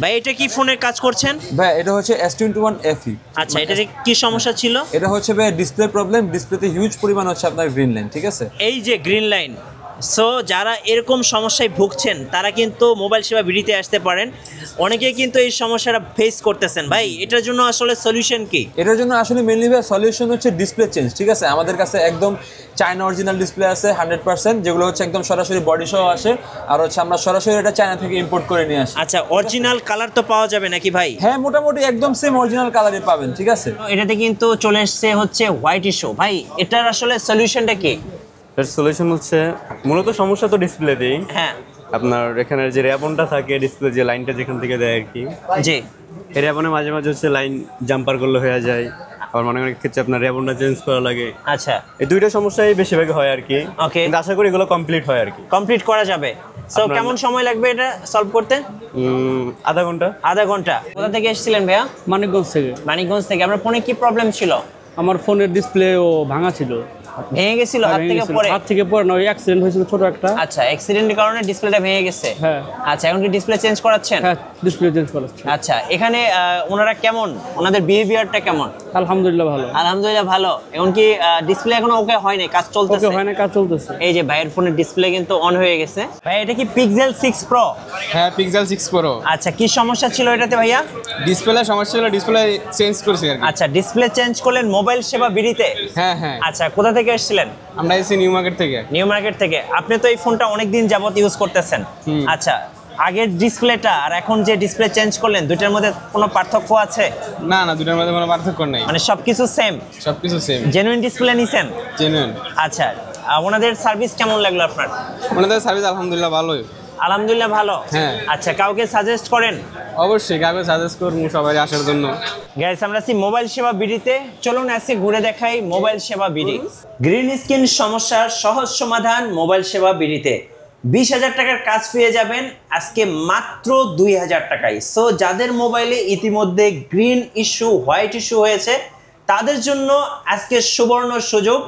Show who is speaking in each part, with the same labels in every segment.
Speaker 1: ভাই এটা কি ফোনের কাজ করছেন?
Speaker 2: ভাই এটা হচ্ছে S21 FE।
Speaker 1: আচ্ছা, এটাতে কি সমস্যা ছিল?
Speaker 2: এটা হচ্ছে ভাই ডিসপ্লে প্রবলেম, ডিসপ্লেতে হিউজ পরিমাণ হচ্ছে আপনার গ্রিন লাইন, ঠিক আছে?
Speaker 1: এই যে গ্রিন লাইন, সো যারা এরকম সমস্যায় ভুগছেন তারা কিন্তু মোবাইল সেবা বিডিতে আসতে পারেন। অনেকেই কিন্তু এই সমস্যাটা ফেস করতেছেন। ভাই এটার জন্য আসলে সলিউশন কি?
Speaker 2: এটার জন্য আসলে মেইনলি ভাই সলিউশন হচ্ছে ডিসপ্লে চেঞ্জ, ঠিক আছে? আমাদের কাছে একদম চায়না অরিজিনাল ডিসপ্লে আছে 100%, যেগুলো হচ্ছে একদম সরাসরি বডি সহ আসে, আর হচ্ছে আমরা সরাসরি এটা চায়না থেকে ইম্পোর্ট করে নিয়ে আসি।
Speaker 1: আচ্ছা, অরিজিনাল কালার তো পাওয়া যাবে নাকি ভাই?
Speaker 2: হ্যাঁ, মোটামুটি একদম সেম অরিজিনাল কালারই পাবেন, ঠিক আছে?
Speaker 1: এটাতে কিন্তু চলে এসছে হচ্ছে হোয়াইট ইস্যু। ভাই এটার আসলে সলিউশনটা কি?
Speaker 3: এর সলিউশন হচ্ছে মূলত সমস্যা তো ডিসপ্লেতেই।
Speaker 1: হ্যাঁ,
Speaker 3: আপনার এখানে যে র্যাবনটা থাকে, ডিসপ্লে যে লাইনটা যেখান থেকে দেয় আর কি,
Speaker 1: জি।
Speaker 3: এই র্যাবনে মাঝে মাঝে হচ্ছে লাইন জাম্পার করলে হয়ে যায়, আবার অনেক ক্ষেত্রে আপনার র্যাবনটা চেঞ্জ করা লাগে।
Speaker 1: আচ্ছা,
Speaker 3: এই দুইটা সমস্যাই বেশিরভাগ হয় আর কি।
Speaker 1: ওকে,
Speaker 3: কিন্তু আশা করি এগুলো কমপ্লিট হয় আর কি।
Speaker 1: কমপ্লিট করা যাবে। সো কেমন সময় লাগবে এটা সলভ করতে?
Speaker 3: আধা ঘন্টা।
Speaker 1: আধা ঘন্টা। কোথা থেকে এসেছিলেন ভাইয়া?
Speaker 4: মানিকগঞ্জ থেকে।
Speaker 1: মানিকগঞ্জ থেকে। আপনার ফোনে কি প্রবলেম ছিল?
Speaker 4: আমার ফোনের ডিসপ্লে ও ভাঙা ছিল,
Speaker 1: ভেঙে গেছিল হাত থেকে পড়ে?
Speaker 4: হাত থেকে পড়ে না, ওই অ্যাক্সিডেন্ট হয়েছিল ছোট একটা।
Speaker 1: আচ্ছা, অ্যাক্সিডেন্টের কারণে ডিসপ্লেটা ভেঙে গেছে।
Speaker 4: হ্যাঁ।
Speaker 1: আচ্ছা, এখন কি ডিসপ্লে চেঞ্জ করাচ্ছেন?
Speaker 4: হ্যাঁ, ডিসপ্লে চেঞ্জ করাচ্ছি।
Speaker 1: আচ্ছা, এখানে ওনারা কেমন, ওনাদের বিহেভিয়ারটা কেমন?
Speaker 4: আলহামদুলিল্লাহ ভালো।
Speaker 1: আলহামদুলিল্লাহ ভালো। এখন কি ডিসপ্লে এখনো ওকে হয়নি, কাজ চলতেছে?
Speaker 4: ওকে হয় না, কাজ চলতেছে।
Speaker 1: এই যে ভাইয়ের ফোনের ডিসপ্লে কিন্তু অন হয়ে গেছে। ভাই এটা কি পিক্সেল 6 প্রো?
Speaker 5: হ্যাঁ, পিক্সেল 6 প্রো।
Speaker 1: আচ্ছা, কি সমস্যা ছিল এটাতে ভাইয়া?
Speaker 5: ডিসপ্লে সমস্যা ছিল, ডিসপ্লে চেঞ্জ করছি আর কি।
Speaker 1: আচ্ছা, ডিসপ্লে চেঞ্জ করলেন মোবাইল সেবা বিডিতে?
Speaker 5: হ্যাঁ হ্যাঁ।
Speaker 1: আচ্ছা, কোথা থেকে এসেছিলেন?
Speaker 5: আমরা এসেছি নিউ মার্কেট থেকে।
Speaker 1: নিউ মার্কেট থেকে। আপনি তো এই ফোনটা অনেকদিন যাবত ইউজ করতেছেন। আচ্ছা, আগের ডিসপ্লেটা আর এখন যে ডিসপ্লে চেঞ্জ করলেন, দুইটার মধ্যে কোনো পার্থক্য আছে?
Speaker 5: না না, দুটোর মধ্যে কোনো পার্থক্য নেই,
Speaker 1: মানে সবকিছু সেম?
Speaker 5: সবকিছু সেম।
Speaker 1: জেনুইন ডিসপ্লে নিছেন?
Speaker 5: জেনুইন।
Speaker 1: আচ্ছা, ওনাদের সার্ভিস কেমন লাগলো আপনার?
Speaker 5: ওনাদের সার্ভিস আলহামদুলিল্লাহ ভালোই।
Speaker 1: আলহামদুলিল্লাহ ভালো।
Speaker 5: হ্যাঁ।
Speaker 1: আচ্ছা, কাউকে সাজেস্ট করেন?
Speaker 5: অবশ্যই কাউকে সাজেস্ট করবো সবাই আসার জন্য।
Speaker 1: গাইস, আমরা আছি মোবাইল সেবা বিডিতে। চলুন আজকে ঘুরে দেখাই মোবাইল সেবা বিডি। গ্রিন স্ক্রিন সমস্যার সহজ সমাধান মোবাইল সেবা বিডিতে। 20,000 টাকার কাজ পেয়ে যাবেন আজকে মাত্র 2,000 টাকায়। সো যাদের মোবাইলে ইতিমধ্যে গ্রিন ইস্যু, হোয়াইট ইস্যু হয়েছে, তাদের জন্য আজকে সুবর্ণ সুযোগ।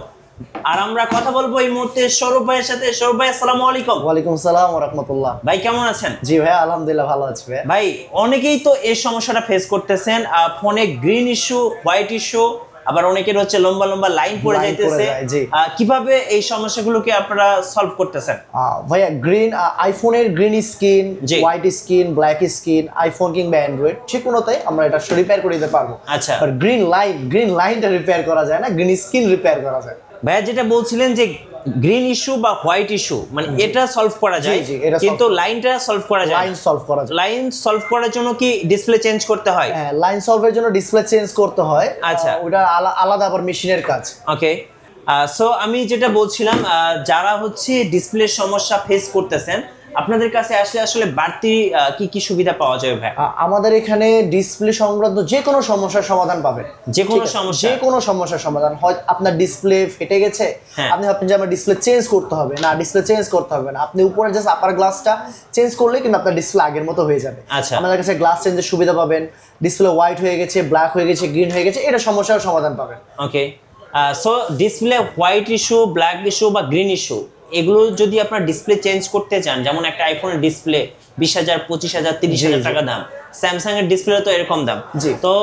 Speaker 1: আর আমরা কথা বলবো এই মুহূর্তে সৌরভ ভাইয়ের সাথে। সৌরভ ভাই, আসসালামু আলাইকুম।
Speaker 6: ওয়ালাইকুম আসসালাম ওয়া রাহমাতুল্লাহ।
Speaker 1: ভাই কেমন আছেন?
Speaker 6: জি ভাই, আলহামদুলিল্লাহ ভালো আছি ভাই।
Speaker 1: ভাই অনেকেই তো এই সমস্যাটা ফেস করতেছেন, ফোনে গ্রিন ইস্যু, হোয়াইট ইস্যু, আবার অনেকের হচ্ছে লম্বা লম্বা লাইন পড়ে যাইতেছে। কিভাবে এই সমস্যাগুলোকে আপনারা সলভ করতেছেন?
Speaker 6: ভাইয়া আইফোনের green screen, white screen, black screen, iPhone কিংবা অ্যান্ড্রয়েড যে কোনোটাই আমরা এটা রিপেয়ার করে দিতে পারবো।
Speaker 1: আচ্ছা,
Speaker 6: বাট গ্রিন লাইনটা রিপেয়ার করা যায় না, গ্রিন স্ক্রিন রিপেয়ার করা যায়।
Speaker 1: ভাইয়া যেটা বলছিলেন যে গ্রিন ইস্যু বা হোয়াইট ইস্যু, মানে এটা সলভ করা যায়, কিন্তু লাইনটা সলভ করা যায়। লাইন সলভ করার জন্য কি ডিসপ্লে চেঞ্জ করতে হয়?
Speaker 6: হ্যাঁ, লাইন সলভের জন্য ডিসপ্লে চেঞ্জ করতে হয়। আচ্ছা, ওটা আলাদা আবার মেশিনের কাজ।
Speaker 1: ওকে, সো আমি যেটা বলছিলাম, যারা হচ্ছে ডিসপ্লে সমস্যা ফেস করতেছেন, আপনাদের কাছে আসলে বাড়তি কি কি সুবিধা পাওয়া যাবে ভাই?
Speaker 6: আমাদের এখানে ডিসপ্লে সংক্রান্ত যে কোনো সমস্যার সমাধান পাবেন।
Speaker 1: যে কোনো
Speaker 6: সমস্যার সমাধান হয়। আপনার ডিসপ্লে ফেটে গেছে, আপনি যে আমার ডিসপ্লে চেঞ্জ করতে হবে না, ডিসপ্লে চেঞ্জ করতে হবে না, আপনি উপরে জাস্ট আপার গ্লাসটা চেঞ্জ করলে কিন্তু আপনার ডিসপ্লে আগের মতো হয়ে যাবে।
Speaker 1: আচ্ছা,
Speaker 6: আমাদের কাছে গ্লাস চেঞ্জের সুবিধা পাবেন। ডিসপ্লে হোয়াইট হয়ে গেছে, ব্ল্যাক হয়ে গেছে, গ্রিন হয়ে গেছে, এটা সমস্যার সমাধান পাবেন।
Speaker 1: Okay, so display white issue, black issue বা গ্রিন ইস্যু, এগুলো যদি আপনার ডিসপ্লে চেঞ্জ করতে চান, যেমন একটা আইফোনের ডিসপ্লে 20,000, 25,000, 30,000 টাকা দাম, স্যামসাং এর ডিসপ্লে তো এরকম দাম। তো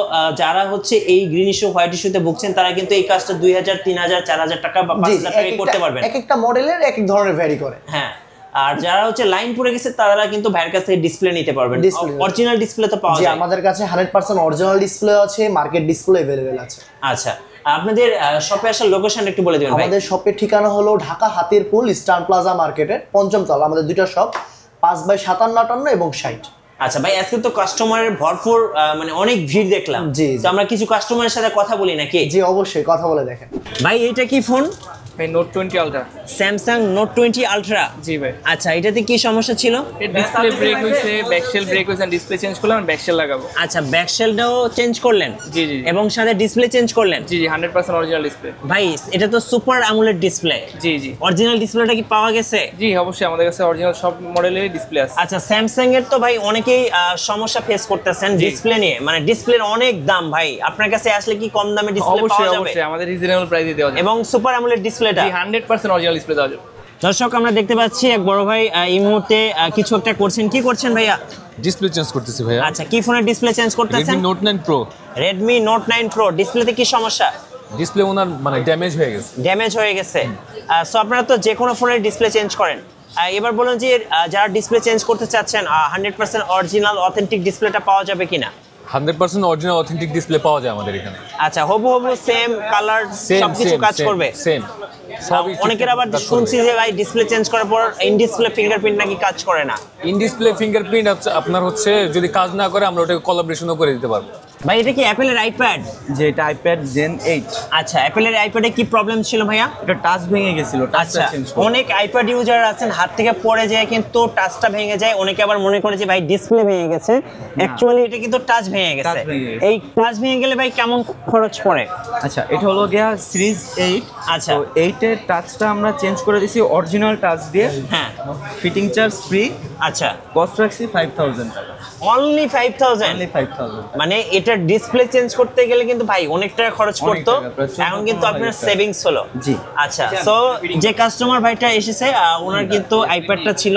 Speaker 1: যারা হচ্ছে এই গ্রিন ইস্যু, হোয়াইট ইস্যুতে ভুগছেন, তারা কিন্তু এই কাজটা 2,000, 3,000, 4,000 টাকা বা 5,000 টাকা করতে পারবেন।
Speaker 6: এক একটা মডেলের এক এক ধরনের ভ্যারি করে।
Speaker 1: হ্যাঁ, আর যারা হচ্ছে লাইন পড়ে গেছে, তারা কিন্তু ভাইয়ের কাছ থেকে ডিসপ্লে নিতে পারবেন। অরিজিনাল ডিসপ্লে তো পাওয়া যায়?
Speaker 6: আমাদের কাছে 100% অরিজিনাল ডিসপ্লে আছে, মার্কেট ডিসপ্লে अवेलेबल আছে।
Speaker 1: আচ্ছা, আপনাদের শপে আসার লোকেশন একটু বলে দিবেন ভাই।
Speaker 6: আমাদের শপের ঠিকানা হলো ঢাকা হাতিরপুল ইস্টার্ন প্লাজা মার্কেটের 5ম তলা। আমাদের দুটো শপ, 5/57, 58 এবং 60।
Speaker 1: আচ্ছা ভাই, আজকে তো কাস্টমারের ভরপুর, মানে অনেক ভিড় দেখলাম। তো আমরা কিছু কাস্টমারের সাথে কথা বলি নাকি?
Speaker 6: জি অবশ্যই, কথা বলে দেখেন।
Speaker 1: ভাই এটা কি ফোন?
Speaker 4: ভাই note 20 ultra.
Speaker 1: Samsung note 20 ultra.
Speaker 4: জি ভাই।
Speaker 1: আচ্ছা, এটাতে কি সমস্যা ছিল?
Speaker 4: এর ডিসপ্লে ব্রেক হইছে, ব্যাকশেল ব্রেক হইছে, ডিসপ্লে চেঞ্জ করলাম, ব্যাকশেল লাগাবো।
Speaker 1: আচ্ছা, ব্যাকশেলটাও চেঞ্জ করলেন?
Speaker 4: জি জি।
Speaker 1: এবং সাথে ডিসপ্লে চেঞ্জ করলেন?
Speaker 4: জি জি, 100% অরিজিনাল ডিসপ্লে।
Speaker 1: ভাই এটা তো সুপার অ্যামোলেড ডিসপ্লে।
Speaker 4: জি জি।
Speaker 1: অরিজিনাল ডিসপ্লেটা কি পাওয়া গেছে?
Speaker 4: জি অবশ্যই, আমাদের কাছে অরিজিনাল সব মডেলের ডিসপ্লে আছে।
Speaker 1: আচ্ছা, স্যামসাং এর তো ভাই অনেকেই সমস্যা ফেস করতেছেন ডিসপ্লে নিয়ে, মানে ডিসপ্লের অনেক দাম। ভাই আপনার কাছে আসলে কি কম দামে ডিসপ্লে পাওয়া যাবে?
Speaker 4: অবশ্যই, আমাদের রিজনেবল প্রাইসে দেওয়া যাবে।
Speaker 1: এবং সুপার অ্যামোলেড ডিসপ্লেটা?
Speaker 4: জি, 100% অরিজিনাল ডিসপ্লে দেওয়া যাবে।
Speaker 1: দর্শক আমরা দেখতে পাচ্ছি এক বড় ভাই এই মুহূর্তে কিছু একটা করছেন। কি করছেন ভাইয়া?
Speaker 2: ডিসপ্লে চেঞ্জ করতেছি ভাইয়া।
Speaker 1: আচ্ছা, কি ফোনের ডিসপ্লে চেঞ্জ করতেছেন?
Speaker 2: Redmi Note 9 Pro।
Speaker 1: Redmi Note 9 Pro ডিসপ্লেতে কি সমস্যা?
Speaker 2: ডিসপ্লে ওনার মানে ড্যামেজ হয়ে গেছে।
Speaker 1: ড্যামেজ হয়ে গেছে। সো আপনারা তো যে কোনো ফোনের ডিসপ্লে চেঞ্জ করেন। এবার বলুন যে যারা ডিসপ্লে চেঞ্জ করতে চাচ্ছেন 100% অরিজিনাল অথেন্টিক ডিসপ্লেটা পাওয়া যাবে কিনা?
Speaker 2: 100% অরিজিনাল অথেন্টিক ডিসপ্লে পাওয়া যায় আমাদের এখানে।
Speaker 1: আচ্ছা, হবু সেম কালার সবকিছু কাজ করবে?
Speaker 2: সেম।
Speaker 1: অনেকের আবার শুনছি যে ভাই ডিসপ্লে চেঞ্জ করার পর ইন ডিসপ্লে ফিঙ্গারপ্রিন্ট নাকি কাজ করে না।
Speaker 2: ইন ডিসপ্লে ফিঙ্গারপ্রিন্ট আপনার হচ্ছে যদি কাজ না করে আমরা ওটাকে কোলাবরেশনও করে দিতে পারবো।
Speaker 1: ভাই এটা কি অ্যাপেলের আইপ্যাড?
Speaker 7: যে এটা আইপ্যাড জেন 8।
Speaker 1: আচ্ছা, অ্যাপেলের আইপ্যাডে কি প্রবলেম ছিল ভাইয়া?
Speaker 7: এটা টাচ ভেঙে গেছিল, টাচটা
Speaker 1: আচ্ছা,
Speaker 7: চেঞ্জ
Speaker 1: অনেক আইপ্যাড ইউজার আছেন হাত থেকে পড়ে যায় কিন্তু টাচটা ভেঙে যায়। অনেকে আবার মনে করে যে ভাই ডিসপ্লে ভেঙে গেছে, অ্যাকচুয়ালি এটা কিন্তু টাচ ভেঙে গেছে। এই টাচ ভেঙে গেলে ভাই কেমন খরচ পড়ে?
Speaker 7: আচ্ছা, এটা হলো গিয়া সিরিজ 8।
Speaker 1: আচ্ছা,
Speaker 7: তো 8 এর টাচটা আমরা চেঞ্জ করে দিছি অরিজিনাল টাচ দিয়ে।
Speaker 1: হ্যাঁ,
Speaker 7: ফিটিং চার্জ ফ্রি।
Speaker 1: আচ্ছা,
Speaker 7: কস্ট রাখছি 5000 টাকা।
Speaker 1: অনলি 5000?
Speaker 7: অনলি 5000।
Speaker 1: মানে এটা ডিসপ্লে চেঞ্জ করতে গেলে কিন্তু ভাই অনেক টাকা খরচ পড়তো, এখন কিন্তু আপনার সেভিংস হলো।
Speaker 7: জি।
Speaker 1: আচ্ছা, সো যে কাস্টমার ভাইটা এসেছে ওনার কিন্তু আইপ্যাডটা ছিল।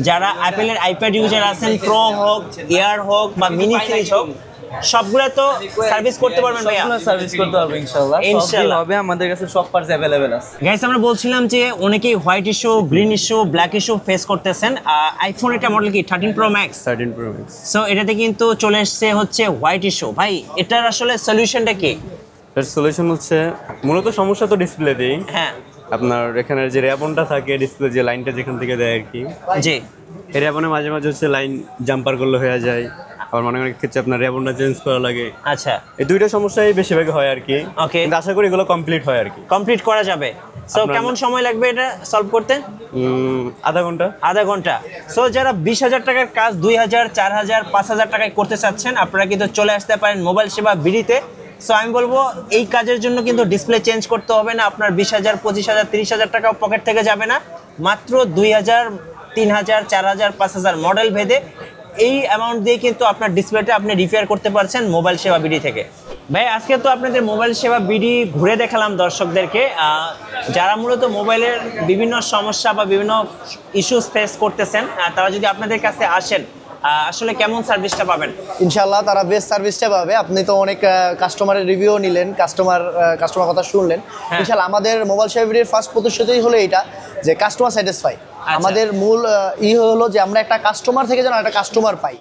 Speaker 1: যারা অ্যাপেলের আইপ্যাড ইউজার আছেন, প্রো হোক, এয়ার হোক বা মিনি সিরিজ হোক, সবগুলো তো সার্ভিস করতে পারবেন ভাইয়া?
Speaker 7: সবগুলো সার্ভিস করতে পারবে ইনশাআল্লাহ।
Speaker 1: ইনশাআল্লাহ
Speaker 7: হবে, আমাদের কাছে সব পার্টস अवेलेबल আছে।
Speaker 1: গাইস, আমরা বলছিলাম যে অনেকেই white issue, green issue, black issue face করতেছেন। আইফোন এটা মডেল কি 13 Pro Max?
Speaker 3: 13 Pro Max।
Speaker 1: So এটাতে কিন্তু চলে এসেছে হচ্ছে হোয়াইট ইস্যু। ভাই এটার আসলে সলিউশনটা কি?
Speaker 3: এর সলিউশন হচ্ছে মূলত সমস্যা তো ডিসপ্লেতেই।
Speaker 1: হ্যাঁ,
Speaker 3: আপনার এখানে যে র্যাবনটা থাকে, ডিসপ্লে যে লাইনটা যেখান থেকে দেয় আর কি,
Speaker 1: জি।
Speaker 3: এই র্যাবনে মাঝে মাঝে হচ্ছে লাইন জাম্পার করলে হয়ে যায়, আবার অনেক ক্ষেত্রে আপনার র্যাবনটা চেঞ্জ করা লাগে।
Speaker 1: আচ্ছা,
Speaker 3: এই দুইটা সমস্যাই বেশিরভাগ হয় আর কি।
Speaker 1: ওকে,
Speaker 3: কিন্তু আশা করি এগুলো কমপ্লিট হয় আর কি।
Speaker 1: কমপ্লিট করা যাবে। সো কেমন সময় লাগবে এটা সলভ করতে?
Speaker 3: আধা ঘন্টা।
Speaker 1: আধা ঘন্টা। সো যারা 20,000 টাকার কাজ 2000, 4000, 5000 টাকায় করতে চাচ্ছেন, আপনারা কিন্তু চলে আসতে পারেন মোবাইল সেবা বিডিতে। সো আমি বলবো এই কাজের জন্য কিন্তু ডিসপ্লে চেঞ্জ করতে হবে না। আপনার 20,000, 25,000, 30,000 টাকা পকেট থেকে যাবে না। মাত্র 2000, 3000, 4000, 5000 মডেল ভেদে এই অ্যামাউন্ট দিয়ে কিন্তু আপনার ডিসপ্লেটা আপনি রিপেয়ার করতে পারছেন মোবাইল সেবা বিডি থেকে। ভাই আজকে তো আপনাদের মোবাইল সেবা বিডি ঘুরে দেখালাম দর্শকদেরকে। যারা মূলত মোবাইলের বিভিন্ন সমস্যা বা বিভিন্ন ইস্যুস ফেস করতেছেন, তারা যদি আপনাদের কাছে আসেন আসলে কেমন সার্ভিসটা পাবেন?
Speaker 6: ইনশাআল্লাহ তারা বেস্ট সার্ভিসটা পাবে। আপনি তো অনেক কাস্টমারের রিভিউ নিলেন, কাস্টমার কথা শুনলেন। ইনশাআল্লাহ আমাদের মোবাইল সেবা বিডির ফার্স্ট প্রতিশ্রুতি হলো এটা যে কাস্টমার স্যাটিসফাই। আমাদের মূল হলো যে আমরা একটা কাস্টমার থেকে যেন একটা কাস্টমার পাই।